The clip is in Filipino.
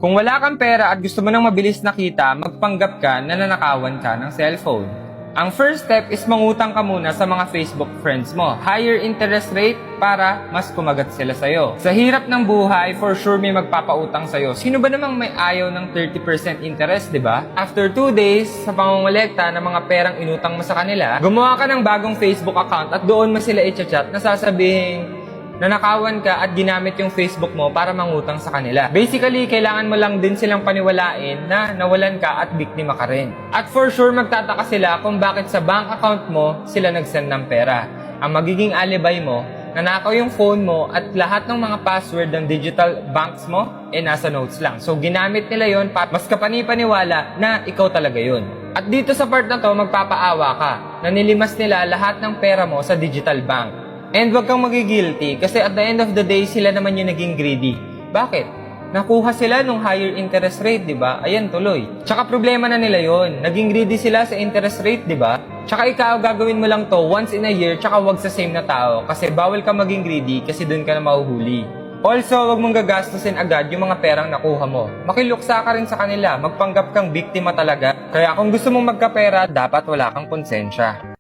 Kung wala kang pera at gusto mo ng mabilis na kita, magpanggap ka na nanakawan ka ng cellphone. Ang first step is mangutang ka muna sa mga Facebook friends mo. Higher interest rate para mas kumagat sila sa'yo. Sa hirap ng buhay, for sure may magpapautang sa'yo. Sino ba namang may ayaw ng 30% interest, di ba? After 2 days, sa pangongolekta ng mga perang inutang mo sa kanila, gumawa ka ng bagong Facebook account at doon mo sila i-chat na sasabihin nanakawan ka at ginamit yung Facebook mo para mangutang sa kanila. Basically, kailangan mo lang din silang paniwalain na nawalan ka at biktima ka rin. At for sure, magtataka sila kung bakit sa bank account mo sila nag-send ng pera. Ang magiging alibay mo, nanakaw yung phone mo at lahat ng mga password ng digital banks mo, nasa notes lang. So, ginamit nila yon para mas kapani-paniwala na ikaw talaga yun. At dito sa part na to, magpapaawa ka na nilimas nila lahat ng pera mo sa digital bank. And wag kang magigilty kasi at the end of the day, sila naman yung naging greedy. Bakit? Nakuha sila nung higher interest rate, di ba? Ayan, tuloy. Tsaka problema na nila yon. Naging greedy sila sa interest rate, di ba? Tsaka ikaw, gagawin mo lang to once in a year, tsaka wag sa same na tao. Kasi bawal ka maging greedy kasi dun ka na mahuhuli. Also, wag mong gagastusin agad yung mga perang nakuha mo. Makiluksa ka rin sa kanila. Magpanggap kang biktima talaga. Kaya kung gusto mong magkapera, dapat wala kang konsensya.